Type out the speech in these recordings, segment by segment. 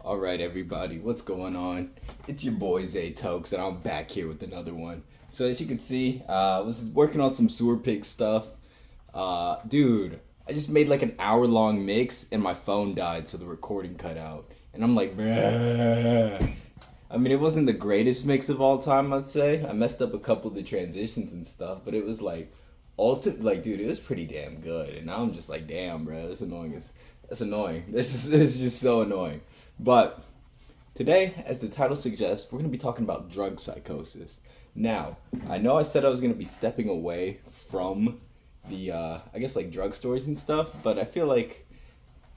All right, everybody, what's going on? It's your boy Zay Tokes, and I'm back here with another one. So as you can see, I was working on some sewer pig stuff. Dude, I just made like an hour-long mix, and my phone died, so the recording cut out. And I'm like, bruh. I mean, it wasn't the greatest mix of all time, I'd say. I messed up a couple of the transitions and stuff, but it was like, like, dude, it was pretty damn good. And now I'm just like, damn, bro, that's annoying. That's annoying. It's just so annoying. But today, as the title suggests, we're going to be talking about drug psychosis. Now, I know I said I was going to be stepping away from the, I guess, like drug stories and stuff, but I feel like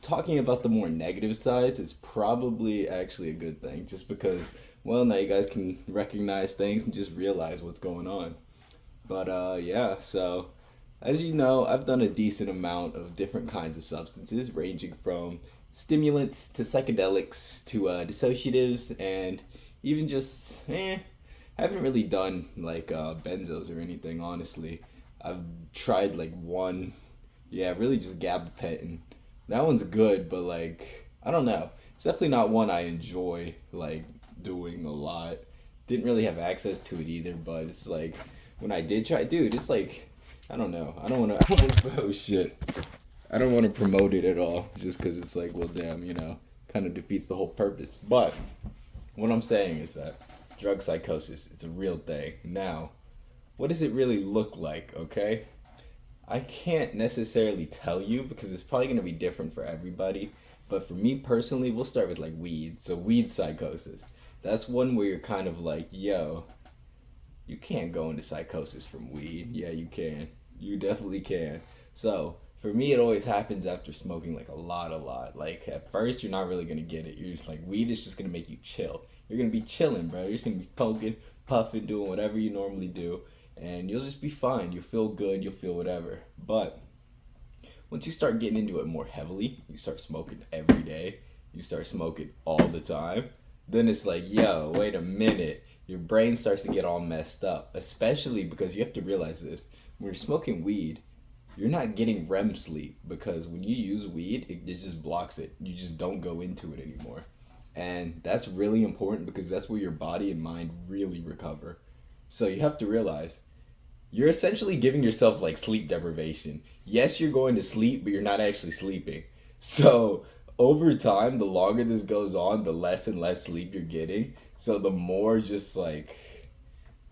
talking about the more negative sides is probably actually a good thing, just because, well, now you guys can recognize things and just realize what's going on. But yeah, so as you know, I've done a decent amount of different kinds of substances, ranging from stimulants to psychedelics to dissociatives, and even just, haven't really done like benzos or anything, honestly. I've tried like one, yeah, really just gabapentin. That one's good, but like, I don't know. It's definitely not one I enjoy like doing a lot. Didn't really have access to it either, but it's like when I did try, dude, it's like I don't know. I don't want to. I don't want to. Oh shit. I don't want to promote it at all, just because it's like, well, damn, kind of defeats the whole purpose. But what I'm saying is that drug psychosis, it's a real thing. Now, what does it really look like? Okay, I can't necessarily tell you because it's probably going to be different for everybody. But for me personally, we'll start with like weed. So weed psychosis. That's one where you're kind of like, yo, you can't go into psychosis from weed. Yeah, you can. You definitely can. So for me, it always happens after smoking like a lot. Like at first, you're not really gonna get it. You're just like weed is just gonna make you chill. You're gonna be chilling, bro. You're just gonna be poking, puffing, doing whatever you normally do, and you'll just be fine. You'll feel good. You'll feel whatever. But once you start getting into it more heavily, you start smoking every day, you start smoking all the time, then it's like, yo, wait a minute. Your brain starts to get all messed up, especially because you have to realize this. When you're smoking weed, you're not getting REM sleep because when you use weed, it just blocks it. You just don't go into it anymore. And that's really important because that's where your body and mind really recover. So you have to realize you're essentially giving yourself like sleep deprivation. Yes, you're going to sleep, but you're not actually sleeping. So over time, the longer this goes on, the less and less sleep you're getting. So the more just like,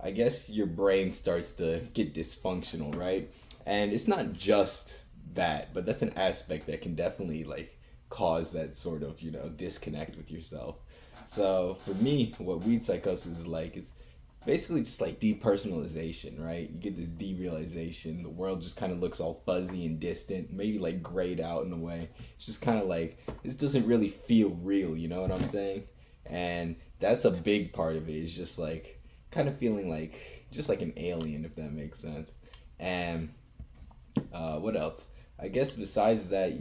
I guess your brain starts to get dysfunctional, right? And it's not just that, but that's an aspect that can definitely like cause that sort of, disconnect with yourself. So for me, what weed psychosis is like is basically just like depersonalization, right? You get this derealization. The world just kind of looks all fuzzy and distant, maybe like grayed out in a way. It's just kind of like this doesn't really feel real, you know what I'm saying? And that's a big part of it. Is just like kind of feeling like just like an alien, if that makes sense. And what else? I guess besides that,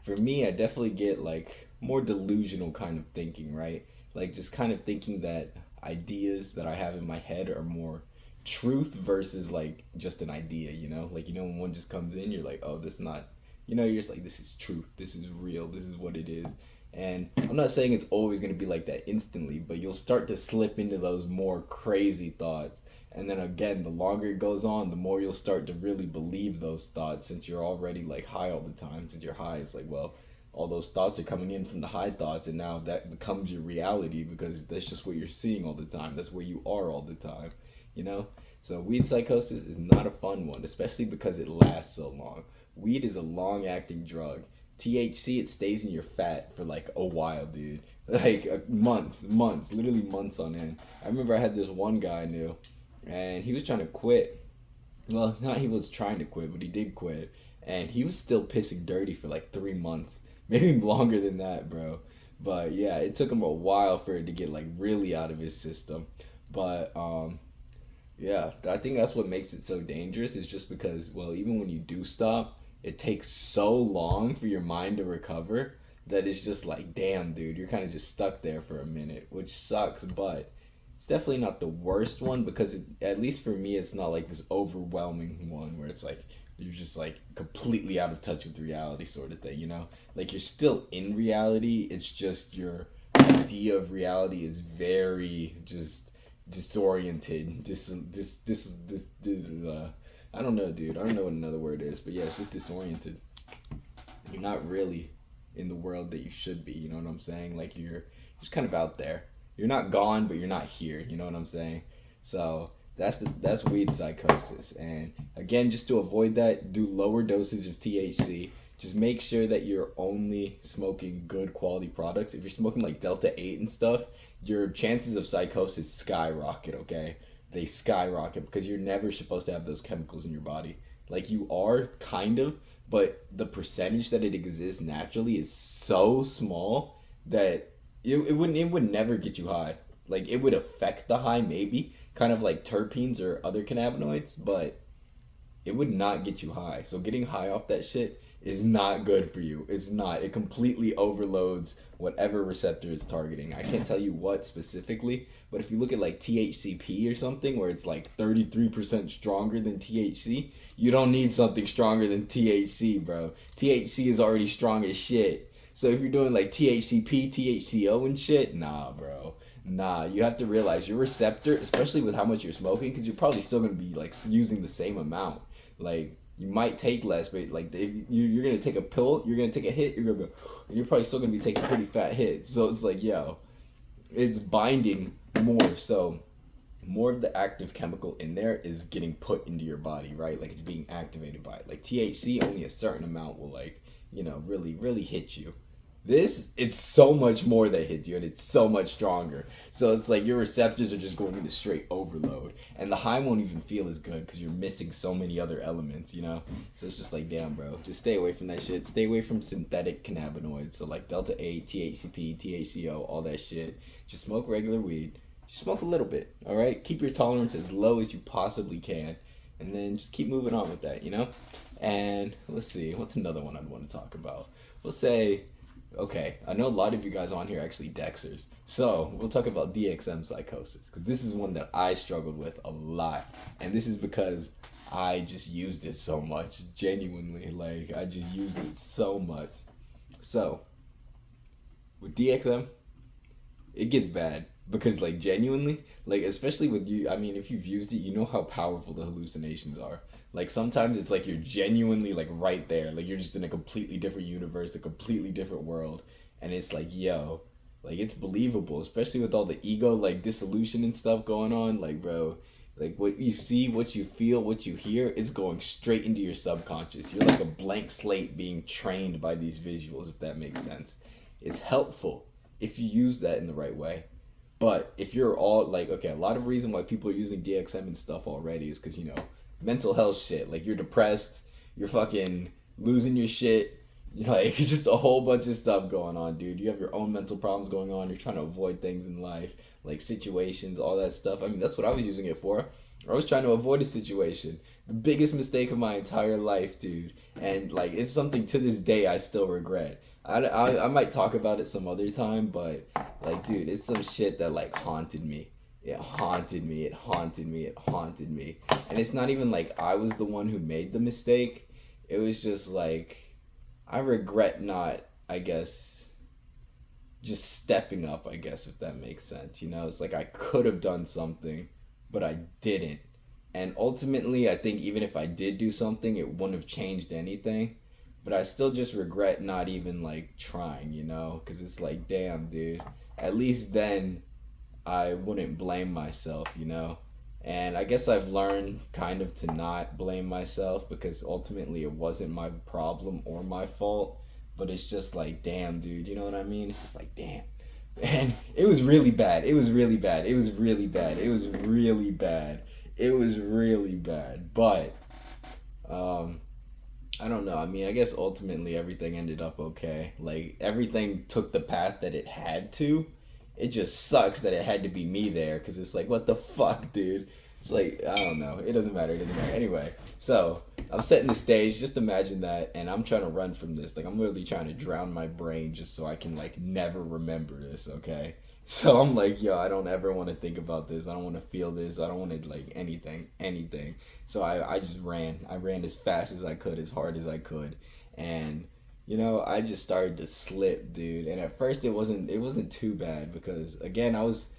for me, I definitely get like more delusional kind of thinking, right? Like just kind of thinking that ideas that I have in my head are more truth versus like just an idea, you know? Like, when one just comes in, you're like, oh, this is not, you're just like, this is truth. This is real. This is what it is. And I'm not saying it's always going to be like that instantly, but you'll start to slip into those more crazy thoughts. And then again, the longer it goes on, the more you'll start to really believe those thoughts since you're already like high all the time. Since you're high, it's like, well, all those thoughts are coming in from the high thoughts, and now that becomes your reality because that's just what you're seeing all the time. That's where you are all the time, you know? So weed psychosis is not a fun one, especially because it lasts so long. Weed is a long acting drug. THC, it stays in your fat for like a while, dude. Like months, literally months on end. I remember I had this one guy I knew, and he was trying to quit. Well, not he was trying to quit, but he did quit. And he was still pissing dirty for like 3 months. Maybe longer than that, bro. But yeah, it took him a while for it to get like really out of his system. But yeah, I think that's what makes it so dangerous is just because, well, even when you do stop, it takes so long for your mind to recover that it's just like, damn, dude, you're kind of just stuck there for a minute, which sucks, but it's definitely not the worst one because at least for me, it's not like this overwhelming one where it's like you're just like completely out of touch with reality sort of thing, you know? Like you're still in reality, it's just your idea of reality is very just disoriented. I don't know, dude. I don't know what another word is, but yeah, it's just disoriented. You're not really in the world that you should be. You know what I'm saying? Like you're just kind of out there. You're not gone, but you're not here. You know what I'm saying? So that's weed psychosis. And again, just to avoid that, do lower dosage of THC. Just make sure that you're only smoking good quality products. If you're smoking like Delta 8 and stuff, your chances of psychosis skyrocket, okay? They skyrocket because you're never supposed to have those chemicals in your body. Like you are, kind of, but the percentage that it exists naturally is so small that it would never get you high. Like it would affect the high maybe, kind of like terpenes or other cannabinoids, but it would not get you high. So getting high off that shit is not good for you. It's not. It completely overloads whatever receptor it's targeting. I can't tell you what specifically, but if you look at like THCP or something where it's like 33% stronger than THC, you don't need something stronger than THC, bro. THC is already strong as shit. So if you're doing like THCP, THCO and shit, nah, bro. Nah, you have to realize your receptor, especially with how much you're smoking, because you're probably still going to be like using the same amount. Like you might take less, but like if you're gonna take a pill, you're gonna take a hit, you're gonna go, and you're probably still gonna be taking pretty fat hits. So it's like, yo, it's binding more. So more of the active chemical in there is getting put into your body, right? Like it's being activated by it. Like THC, only a certain amount will like, really hit you. This, it's so much more that hits you and it's so much stronger. So it's like your receptors are just going into straight overload. And the high won't even feel as good because you're missing so many other elements, you know? So it's just like, damn, bro. Just stay away from that shit. Stay away from synthetic cannabinoids. So like Delta 8, THCP, THCO, all that shit. Just smoke regular weed. Just smoke a little bit, all right? Keep your tolerance as low as you possibly can. And then just keep moving on with that, you know? And let's see. What's another one I'd want to talk about? We'll say... Okay, I know a lot of you guys on here are actually Dexers. So, we'll talk about DXM psychosis, because this is one that I struggled with a lot. And this is because I just used it so much, genuinely. Like, I just used it so much. So, with DXM, it gets bad. Because, like, genuinely, like, especially with you, I mean, if you've used it, you know how powerful the hallucinations are. Like, sometimes it's like you're genuinely, like, right there. Like, you're just in a completely different universe, a completely different world. And it's like, yo, like, it's believable, especially with all the ego, like, dissolution and stuff going on. Like, bro, like, what you see, what you feel, what you hear, it's going straight into your subconscious. You're like a blank slate being trained by these visuals, if that makes sense. It's helpful if you use that in the right way. But if you're all like, okay, a lot of reason why people are using DXM and stuff already is because, mental health shit. Like you're depressed, you're fucking losing your shit, like just a whole bunch of stuff going on, dude. You have your own mental problems going on. You're trying to avoid things in life, like situations, all that stuff. I mean, that's what I was using it for. I was trying to avoid a situation. The biggest mistake of my entire life, dude. And like, it's something to this day I still regret. I might talk about it some other time, but like, dude, it's some shit that like haunted me. It haunted me. It haunted me. It haunted me. And it's not even like I was the one who made the mistake. It was just like, I regret not, I guess, just stepping up, I guess, if that makes sense. It's like I could have done something, but I didn't. And ultimately, I think even if I did do something, it wouldn't have changed anything. But I still just regret not even like trying, because it's like, damn, dude, at least then I wouldn't blame myself, and I guess I've learned kind of to not blame myself because ultimately it wasn't my problem or my fault, but it's just like, damn, dude, you know what I mean? It's just like, damn. And it was really bad. It was really bad. It was really bad. It was really bad. It was really bad. But, I don't know. I mean, I guess ultimately everything ended up okay. Like, everything took the path that it had to. It just sucks that it had to be me there, because it's like, what the fuck, dude? It's like, I don't know. It doesn't matter. It doesn't matter. Anyway, so I'm setting the stage. Just imagine that, and I'm trying to run from this. Like, I'm literally trying to drown my brain just so I can, like, never remember this, okay? So I'm like, yo, I don't ever want to think about this. I don't want to feel this. I don't want to, like, anything. So I just ran. I ran as fast as I could, as hard as I could. And I just started to slip, dude. And at first it wasn't too bad because again, I was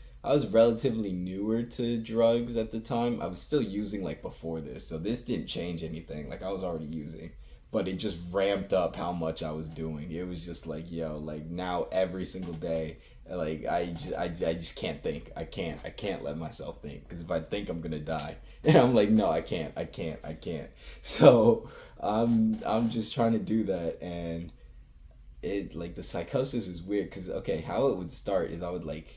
relatively newer to drugs at the time. I was still using like before this. So this didn't change anything. Like I was already using. But it just ramped up how much I was doing. It was just like, yo, like now every single day, like I just can't think. I can't let myself think because if I think I'm gonna die. And I'm like, no, I can't. So I'm just trying to do that, and it like the psychosis is weird because okay, how it would start is I would like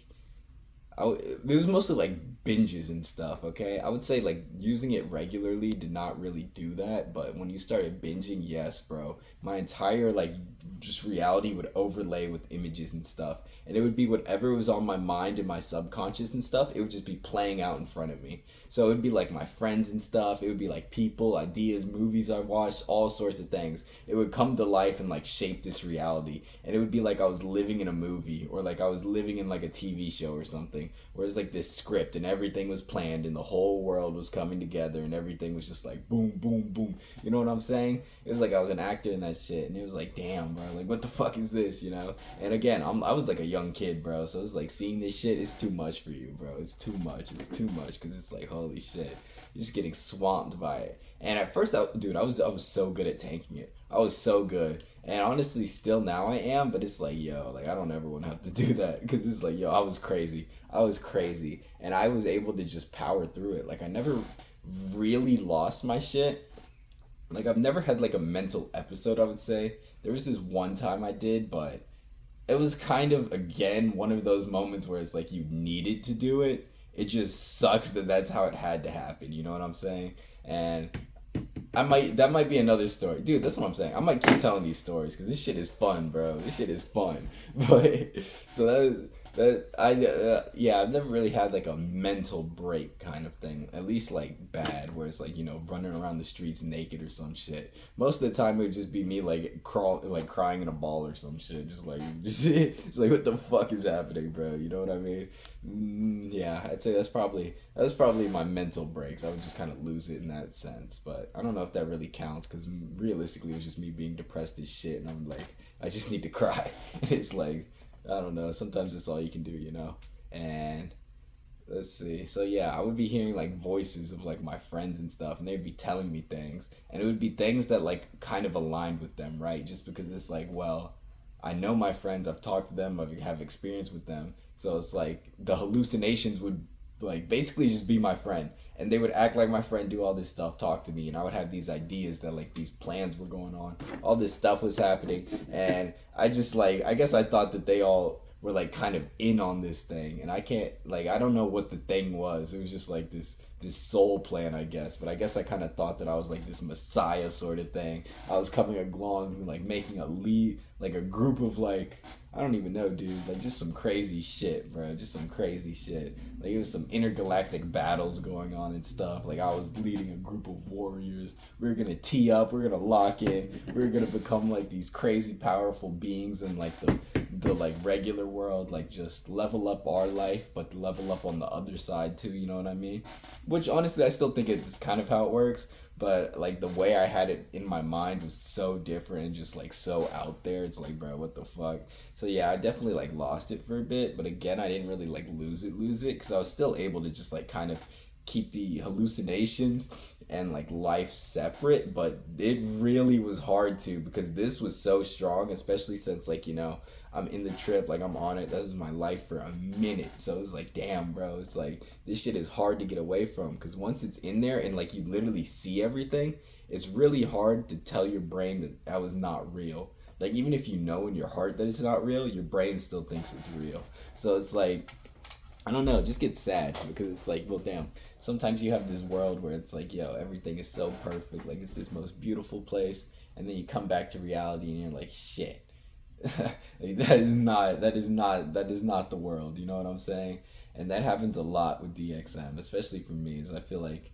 it was mostly like binges and stuff. Okay, I would say like using it regularly did not really do that, but when you started binging, yes, bro, my entire like just reality would overlay with images and stuff, and it would be whatever was on my mind and my subconscious and stuff. It would just be playing out in front of me. So it would be like my friends and stuff. It would be like people, ideas, movies I watched, all sorts of things. It would come to life and like shape this reality, and it would be like I was living in a movie or like I was living in like a TV show or something where it's like this script and everything was planned and the whole world was coming together and everything was just like boom, boom, boom. You know what I'm saying? It was like I was an actor in that shit, and it was like, damn, bro, like what the fuck is this, you know? And again, I was like a young kid, bro, so it's like seeing this shit is too much for you, bro. It's too much. It's too much because it's like holy shit, you're just getting swamped by it. And at first, dude, I was so good at tanking it. I was so good, and honestly, still now I am. But it's like, yo, like I don't ever want to have to do that because it's like, yo, I was crazy. I was crazy, and I was able to just power through it. Like I never really lost my shit. Like I've never had like a mental episode. I would say there was this one time I did, but it was kind of again one of those moments where it's like you needed to do it. It just sucks that that's how it had to happen. You know what I'm saying? And that might be another story, dude. That's what I'm saying. I might keep telling these stories because this shit is fun, bro. This shit is fun. But so yeah, I've never really had like a mental break kind of thing. At least like bad, where it's like running around the streets naked or some shit. Most of the time it would just be me like crying in a ball or some shit, just like what the fuck is happening, bro? You know what I mean? Yeah, I'd say that's probably my mental breaks. I would just kind of lose it in that sense, but I don't know if that really counts because realistically, it was just me being depressed as shit, and I'm like, I just need to cry. And it's like, I don't know. Sometimes it's all you can do. And let's see. So yeah, I would be hearing like voices of like my friends and stuff, and they'd be telling me things, and it would be things that like kind of aligned with them, right? Just because it's like, well, I know my friends, I've talked to them, I have experience with them, so it's like the hallucinations would like basically just be my friend, and they would act like my friend, do all this stuff, talk to me, and I would have these ideas that like these plans were going on, all this stuff was happening, and I just like I guess I thought that they all were like kind of in on this thing, and I can't like I don't know what the thing was. It was just like this soul plan, I guess. But I guess I kind of thought that I was like this messiah sort of thing. I was coming along, like making a lead, like a group of like, I don't even know, dude. Like just some crazy shit, bro. Just some crazy shit. Like it was some intergalactic battles going on and stuff. Like I was leading a group of warriors. We were gonna tee up. We are gonna lock in. We were gonna become like these crazy powerful beings in like the like regular world. Like just level up our life, but level up on the other side too. You know what I mean? Which honestly, I still think it's kind of how it works. But like the way I had it in my mind was so different and just like so out there. It's like, bro, what the fuck? So yeah, I definitely like lost it for a bit. But again, I didn't really like lose it because I was still able to just like kind of keep the hallucinations and like life separate. But it really was hard to because this was so strong, especially since like I'm in the trip, like I'm on it. This is my life for a minute. So it was like, damn, bro. It's like this shit is hard to get away from because once it's in there and like you literally see everything, it's really hard to tell your brain that was not real. Like even if you know in your heart that it's not real, your brain still thinks it's real. So it's like I don't know, it just gets sad because it's like, well, damn. Sometimes you have this world where it's like, yo, everything is so perfect, like it's this most beautiful place, and then you come back to reality and you're like, shit. Like, that is not the world. You know what I'm saying? And that happens a lot with DXM, especially for me, is I feel like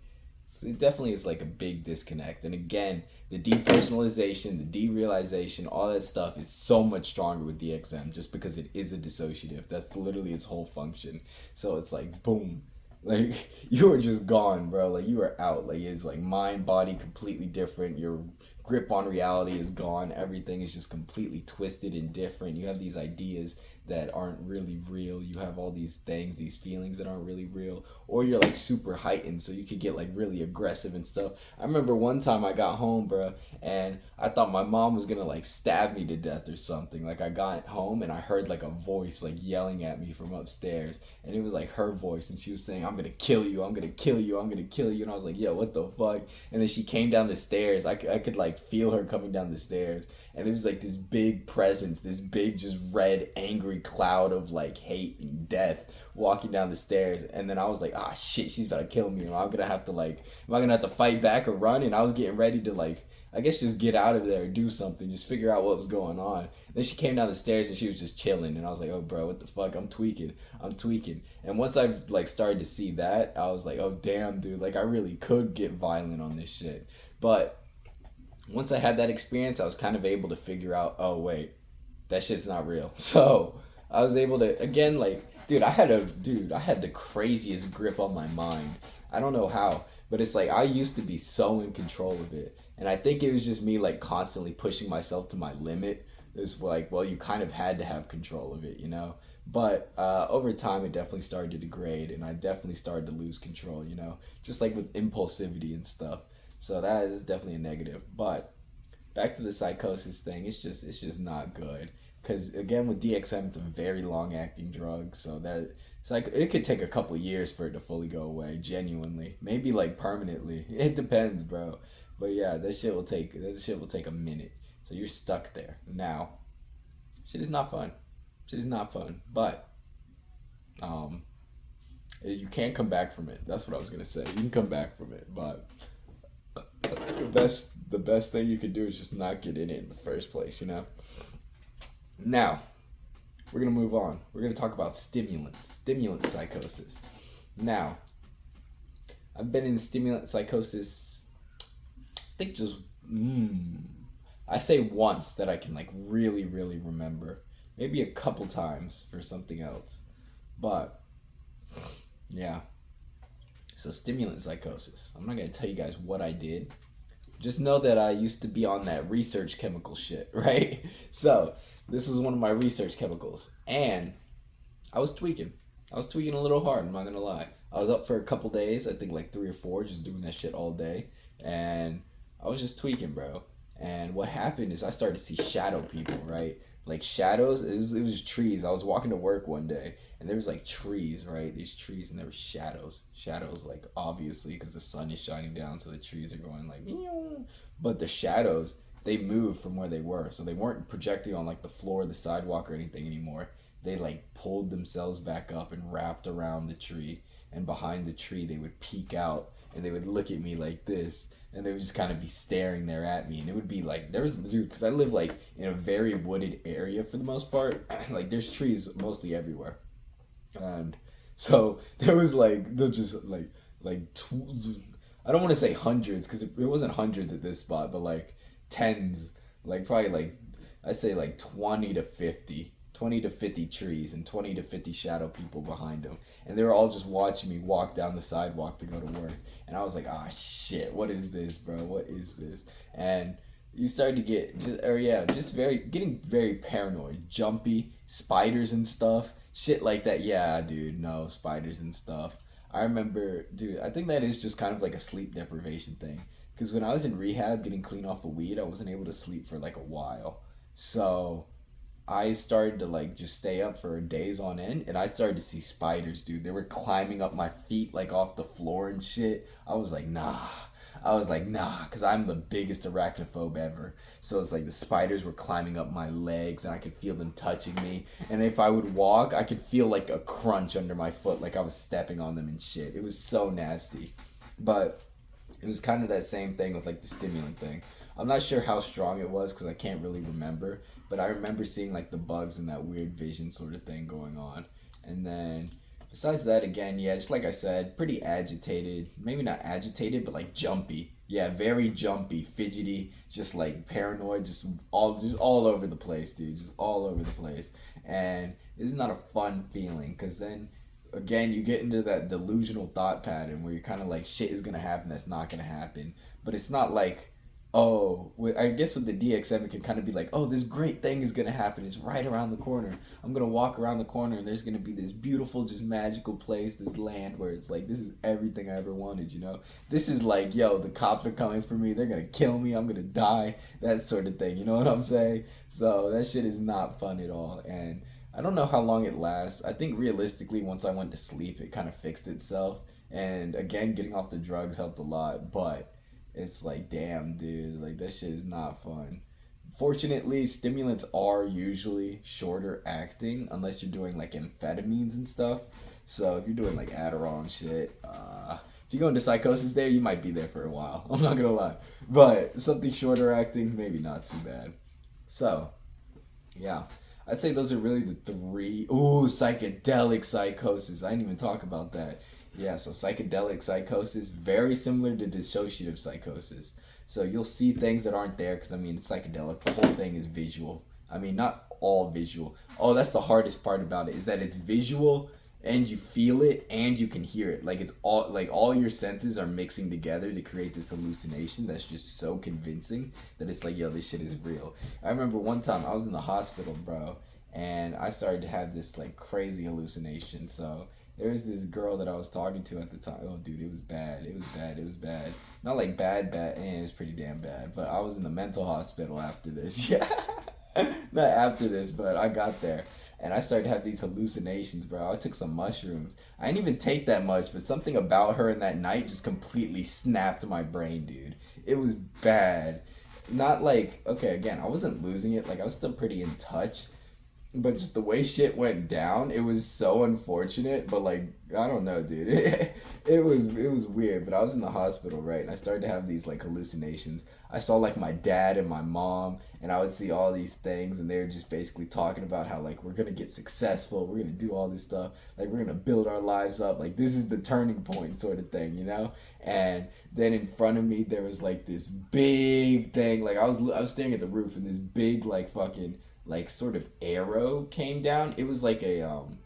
it definitely is like a big disconnect. And again, the depersonalization, the derealization, all that stuff is so much stronger with DXM just because it is a dissociative. That's literally its whole function. So it's like boom. Like you were just gone, bro. Like you were out. Like it's like mind, body completely different. Your grip on reality is gone. Everything is just completely twisted and different. You have these ideas that aren't really real. You have all these things, these feelings that aren't really real. Or you're like super heightened, so you could get like really aggressive and stuff. I remember one time I got home, bro, and I thought my mom was gonna like stab me to death or something. Like I got home and I heard like a voice like yelling at me from upstairs, and it was like her voice, and she was saying, "I'm gonna kill you, I'm gonna kill you, I'm gonna kill you," and I was like, "Yo, what the fuck?" And then she came down the stairs. I could like feel her coming down the stairs, and it was like this big presence, this big just red angry cloud of like hate and death walking down the stairs. And then I was like, ah shit, she's about to kill me, and I'm gonna have to like, am I gonna have to fight back or run? And I was getting ready to like, I guess just get out of there or do something, just figure out what was going on. Then she came down the stairs and she was just chilling, and I was like, oh bro, what the fuck? I'm tweaking. And once I like started to see that, I was like, oh damn, dude, like I really could get violent on this shit. But once I had that experience, I was kind of able to figure out, oh wait, that shit's not real. So I was able to again, like, I had the craziest grip on my mind. I don't know how, but it's like I used to be so in control of it, and I think it was just me like constantly pushing myself to my limit. It's like, well, you kind of had to have control of it, you know. But over time, it definitely started to degrade, and I definitely started to lose control, you know, just like with impulsivity and stuff. So that is definitely a negative. But back to the psychosis thing, it's just not good. Because again, with DXM, it's a very long acting drug, so that it's like it could take a couple years for it to fully go away. Genuinely, maybe like permanently. It depends, bro. But yeah, that shit will take a minute. So you're stuck there now. Shit is not fun. Shit is not fun. But um, you can't come back from it. That's what I was gonna say. You can come back from it, but the best thing you could do is just not get in it in the first place, you know. Now we're gonna move on. We're gonna talk about stimulant psychosis. Now I've been in stimulant psychosis, I think just I say once that I can like really remember, maybe a couple times for something else, but yeah. So stimulant psychosis, I'm not gonna tell you guys what I did. Just know that I used to be on that research chemical shit, right? So this was one of my research chemicals, and I was tweaking. I was tweaking a little hard. I'm not gonna lie. I was up for a couple days, I think like 3 or 4, just doing that shit all day, and I was just tweaking, bro. And what happened is I started to see shadow people, right? Like shadows. It was trees. I was walking to work one day, and there was like trees, right? These trees, and there were shadows, like obviously because the sun is shining down, so the trees are going like meow. But the shadows, they moved from where they were, so they weren't projecting on like the floor of the sidewalk or anything anymore. They like pulled themselves back up and wrapped around the tree, and behind the tree they would peek out, and they would look at me like this, and they would just kind of be staring there at me. And it would be like, there was, dude, because I live like in a very wooded area for the most part. Like there's trees mostly everywhere, and so there was like, they're just I don't want to say hundreds because it wasn't hundreds at this spot, but like tens, like probably like, I say like 20 to 50 trees and 20 to 50 shadow people behind them. And they were all just watching me walk down the sidewalk to go to work. And I was like, ah, shit, what is this, bro? What is this? And you started to get, getting very paranoid, jumpy, spiders and stuff, shit like that. Yeah, dude, no, spiders and stuff. I remember, dude, I think that is just kind of like a sleep deprivation thing. Because when I was in rehab getting clean off of weed, I wasn't able to sleep for like a while. So I started to like just stay up for days on end, and I started to see spiders, dude. They were climbing up my feet like off the floor and shit. I was like, nah. Because I'm the biggest arachnophobe ever. So it's like the spiders were climbing up my legs, and I could feel them touching me. And if I would walk, I could feel like a crunch under my foot, like I was stepping on them and shit. It was so nasty. But it was kind of that same thing with like the stimulant thing. I'm not sure how strong it was because I can't really remember, but I remember seeing like the bugs and that weird vision sort of thing going on. And then besides that, again, yeah, just like I said, pretty agitated. Maybe not agitated, but like jumpy. Yeah, very jumpy, fidgety, just like paranoid, just all over the place, dude, just all over the place. And it's not a fun feeling because then again, you get into that delusional thought pattern where you're kind of like, shit is gonna happen that's not gonna happen. But it's not like, oh, I guess with the DX7 it can kind of be like, oh, this great thing is gonna happen. It's right around the corner. I'm gonna walk around the corner and there's gonna be this beautiful, just magical place, this land where it's like, this is everything I ever wanted, you know? This is like, yo, the cops are coming for me. They're gonna kill me. I'm gonna die. That sort of thing. You know what I'm saying? So that shit is not fun at all. And I don't know how long it lasts. I think realistically, once I went to sleep, it kind of fixed itself. And again, getting off the drugs helped a lot. But it's like, damn, dude, like that shit is not fun. Fortunately, stimulants are usually shorter acting unless you're doing like amphetamines and stuff. So if you're doing like Adderall and shit, if you go into psychosis there, you might be there for a while. I'm not gonna lie. But something shorter acting, maybe not too bad. So, yeah. I'd say those are really the three. Ooh, psychedelic psychosis. I didn't even talk about that. Yeah, so psychedelic psychosis, very similar to dissociative psychosis. So you'll see things that aren't there because, I mean, it's psychedelic. The whole thing is visual. I mean, not all visual. Oh, that's the hardest part about it, is that it's visual and you feel it and you can hear it. Like, it's all your senses are mixing together to create this hallucination that's just so convincing that it's like, yo, this shit is real. I remember one time I was in the hospital, bro, and I started to have this like crazy hallucination. So there was this girl that I was talking to at the time. Oh, dude, it was bad. It was bad. It was bad. Not like bad, bad. It was pretty damn bad. But I was in the mental hospital after this. Yeah. Not after this, but I got there. And I started to have these hallucinations, bro. I took some mushrooms. I didn't even take that much, but something about her in that night just completely snapped my brain, dude. It was bad. Not like, okay, again, I wasn't losing it. Like, I was still pretty in touch. But just the way shit went down, it was so unfortunate. But like, I don't know, dude. It was weird. But I was in the hospital, right? And I started to have these like hallucinations. I saw like my dad and my mom, and I would see all these things, and they were just basically talking about how like we're gonna get successful, we're gonna do all this stuff, like we're gonna build our lives up, like this is the turning point, sort of thing, you know. And then in front of me there was like this big thing, like I was staring at the roof, and this big like fucking like sort of arrow came down. It was like an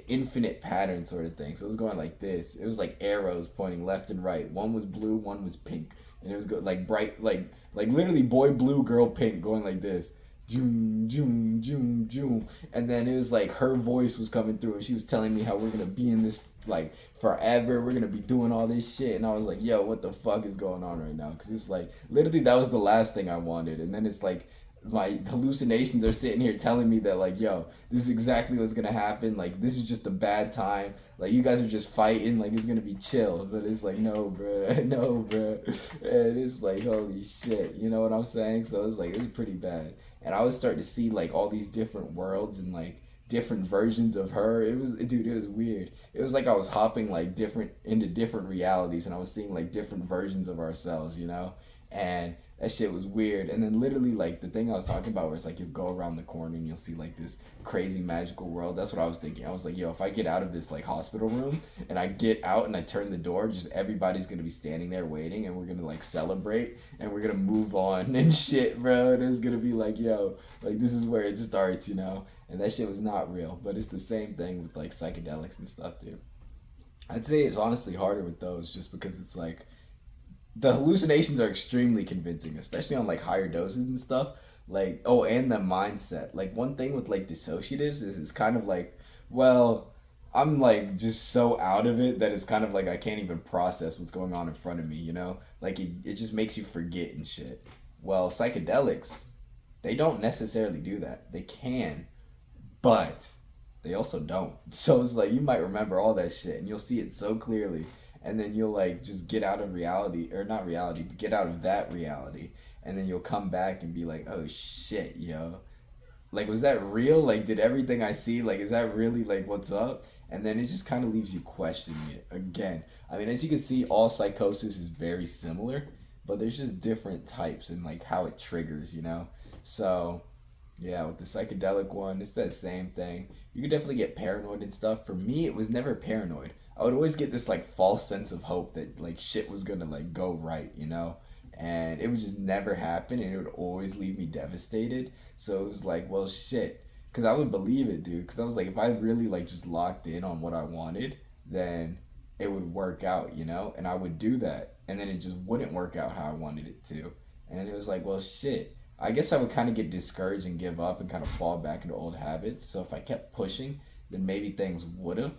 infinite pattern sort of thing. So it was going like this. It was like arrows pointing left and right. One was blue, one was pink, and it was like bright, like literally boy blue, girl pink, going like this. Joom, joom, joom, joom. And then it was like her voice was coming through, and she was telling me how we're gonna be in this like forever. We're gonna be doing all this shit, and I was like, yo, what the fuck is going on right now? Because it's like literally that was the last thing I wanted, and then it's like my hallucinations are sitting here telling me that like, yo, this is exactly what's gonna happen, like this is just a bad time, like you guys are just fighting, like it's gonna be chill. But it's like, no bruh, no bruh. And it's like, holy shit, you know what I'm saying? So it's like, it was pretty bad. And I was starting to see like all these different worlds and like different versions of her. It was, dude, it was weird. It was like I was hopping like different into different realities, and I was seeing like different versions of ourselves, you know. And that shit was weird. And then literally like the thing I was talking about where it's like you go around the corner and you'll see like this crazy magical world. That's what I was thinking. I was like, yo, if I get out of this like hospital room and I get out and I turn the door, just everybody's gonna be standing there waiting, and we're gonna like celebrate and we're gonna move on and shit, bro. And it's gonna be like, yo, like this is where it starts, you know. And that shit was not real. But it's the same thing with like psychedelics and stuff, dude. I'd say it's honestly harder with those just because it's like the hallucinations are extremely convincing, especially on like higher doses and stuff. Like, oh, and the mindset. Like one thing with like dissociatives is it's kind of like, well, I'm like just so out of it that it's kind of like I can't even process what's going on in front of me, you know? Like it just makes you forget and shit. Well, psychedelics, they don't necessarily do that. They can, but they also don't. So it's like you might remember all that shit and you'll see it so clearly, and then you'll like just get out of reality, or not reality, but get out of that reality, and then you'll come back and be like, oh shit, yo, like was that real? Like did everything I see, like is that really like what's up? And then it just kind of leaves you questioning it again. I mean, as you can see, all psychosis is very similar, but there's just different types and like how it triggers, you know. So yeah, with the psychedelic one, it's that same thing. You could definitely get paranoid and stuff. For me, it was never paranoid. I would always get this like false sense of hope that like shit was gonna like go right, you know? And it would just never happen, and it would always leave me devastated. So it was like, well shit. Because I would believe it, dude. Because I was like, if I really like just locked in on what I wanted, then it would work out, you know? And I would do that. And then it just wouldn't work out how I wanted it to. And it was like, well, shit. I guess I would kind of get discouraged and give up and kind of fall back into old habits. So if I kept pushing, then maybe things would have.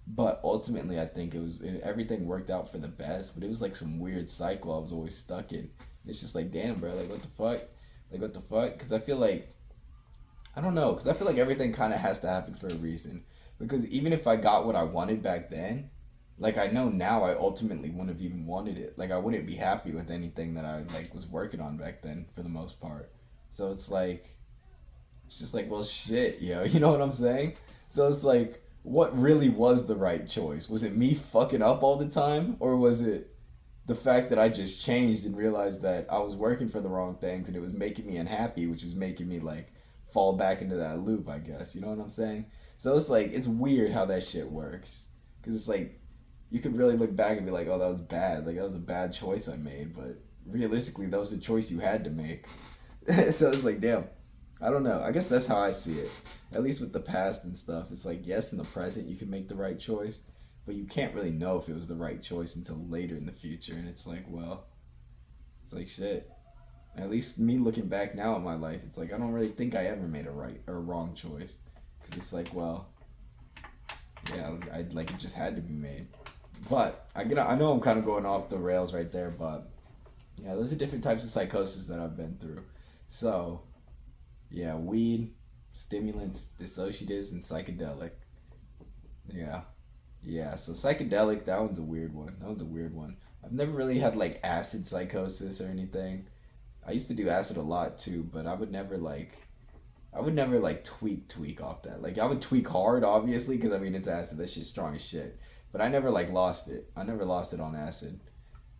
But ultimately, I think everything worked out for the best. But it was like some weird cycle I was always stuck in. It's just like, damn, bro, like what the fuck? Like what the fuck? Because I feel like I don't know, because I feel like everything kind of has to happen for a reason. Because even if I got what I wanted back then, like I know now I ultimately wouldn't have even wanted it. Like I wouldn't be happy with anything that I like was working on back then for the most part. So it's just like, well, shit, yo, you know what I'm saying? So it's like, what really was the right choice? Was it me fucking up all the time, or was it the fact that I just changed and realized that I was working for the wrong things and it was making me unhappy, which was making me like fall back into that loop, I guess. You know what I'm saying? So it's like it's weird how that shit works, because it's like you could really look back and be like, oh, that was bad. Like that was a bad choice I made, but realistically, that was the choice you had to make. So it's like, damn. I don't know. I guess that's how I see it. At least with the past and stuff, it's like yes, in the present you can make the right choice, but you can't really know if it was the right choice until later in the future. And it's like, well, it's like shit. At least me looking back now at my life, it's like I don't really think I ever made a right or a wrong choice, because it's like, well, yeah, I like it just had to be made. But I know I'm kind of going off the rails right there, but yeah, those are different types of psychosis that I've been through. So yeah, weed, stimulants, dissociatives, and psychedelic. Yeah, yeah. So psychedelic, that one's a weird one. That one's a weird one. I've never really had like acid psychosis or anything. I used to do acid a lot too, but I would never like tweak off that. Like I would tweak hard, obviously, because I mean it's acid. That shit's strong as shit. But I never like lost it. I never lost it on acid.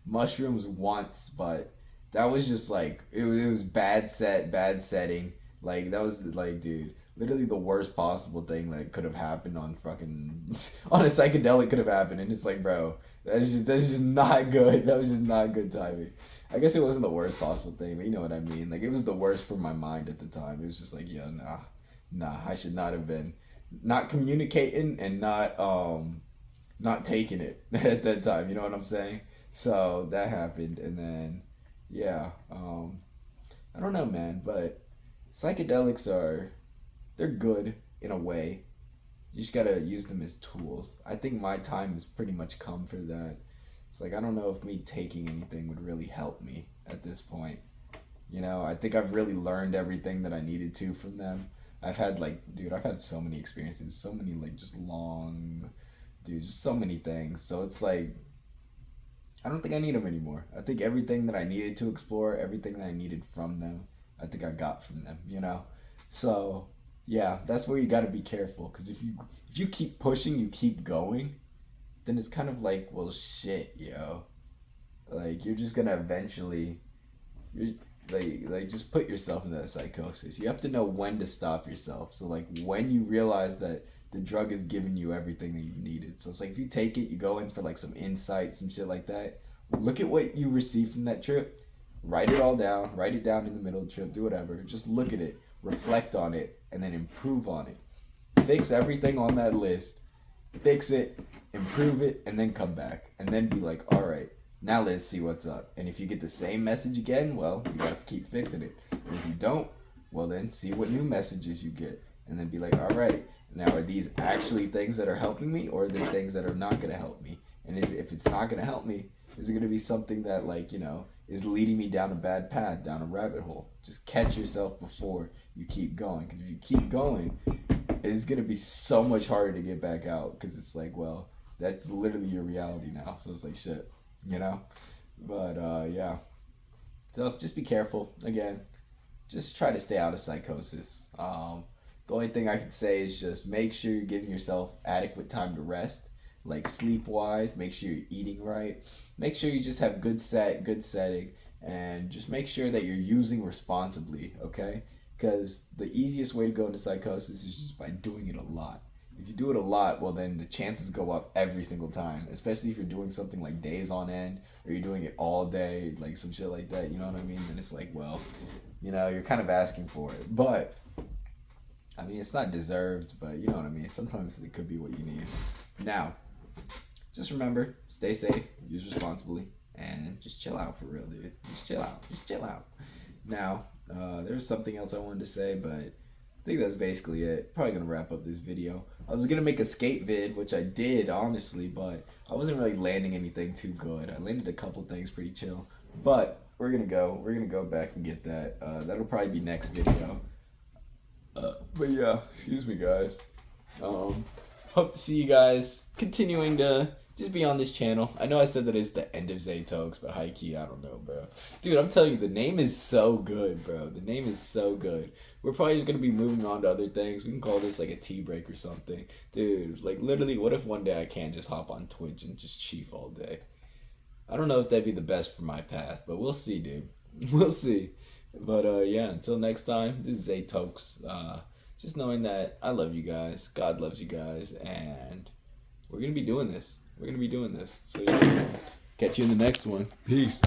Mushrooms once, but that was just like it was bad setting. Like that was like, dude, literally the worst possible thing that could have happened on fucking on a psychedelic could have happened, and it's like, bro, that's just not good. That was just not good timing. I guess it wasn't the worst possible thing, but you know what I mean. Like it was the worst for my mind at the time. It was just like, yeah, nah, I should not have been not communicating and not taking it at that time. You know what I'm saying? So that happened, and then yeah, I don't know, man, but psychedelics they're good in a way. You just gotta use them as tools. I think my time has pretty much come for that. It's like I don't know if me taking anything would really help me at this point. You know, I think I've really learned everything that I needed to from them. I've had like, dude, I've had so many experiences, so many like just long, dude, just so many things. So it's like I don't think I need them anymore. I think everything that I needed to explore, everything that I needed from them, I think I got from them, you know? So, yeah, that's where you got to be careful, cuz if you keep pushing, you keep going, then it's kind of like, well, shit, yo. Like you're just going to eventually you're like just put yourself in that psychosis. You have to know when to stop yourself. So like when you realize that the drug is giving you everything that you needed. So it's like if you take it, you go in for like some insight, some shit like that. Look at what you received from that trip. Write it all down. Write it down in the middle of the trip. Do whatever. Just look at it, reflect on it, and then improve on it. Fix everything on that list. Fix it, improve it, and then come back. And then be like, all right, now let's see what's up. And if you get the same message again, well, you gotta keep fixing it. And if you don't, well then see what new messages you get. And then be like, all right, now are these actually things that are helping me, or are they things that are not gonna help me? And if it's not gonna help me, is it gonna be something that like, you know, is leading me down a bad path, down a rabbit hole? Just catch yourself before you keep going. Because if you keep going, it's gonna be so much harder to get back out. Because it's like, well, that's literally your reality now. So it's like shit, you know. But yeah. So just be careful. Again, just try to stay out of psychosis. The only thing I can say is just make sure you're giving yourself adequate time to rest, like sleep wise. Make sure you're eating right. Make sure you just have good setting, and just make sure that you're using responsibly. Okay, because the easiest way to go into psychosis is just by doing it a lot. If you do it a lot, well then the chances go up every single time. Especially if you're doing something like days on end, or you're doing it all day, like some shit like that. You know what I mean? Then it's like, well, you know, you're kind of asking for it, but I mean, it's not deserved, but you know what I mean. Sometimes it could be what you need. Now, just remember, stay safe, use responsibly, and just chill out for real, dude. Just chill out. Just chill out. Now, there's something else I wanted to say, but I think that's basically it. Probably gonna wrap up this video. I was gonna make a skate vid, which I did, honestly, but I wasn't really landing anything too good. I landed a couple things pretty chill, but we're gonna go back and get that. That'll probably be next video. But yeah, excuse me, guys. Hope to see you guys continuing to just be on this channel. I know I said that it's the end of Zaytokes, but high key, I don't know, bro. Dude, I'm telling you, the name is so good, bro. The name is so good. We're probably just gonna be moving on to other things. We can call this like a tea break or something. Dude, like literally, what if one day I can't just hop on Twitch and just chief all day? I don't know if that'd be the best for my path, but we'll see, dude. We'll see. But yeah, until next time, this is Zaytokes. Just knowing that I love you guys, God loves you guys, and we're gonna be doing this. We're gonna be doing this. So yeah, catch you in the next one. Peace.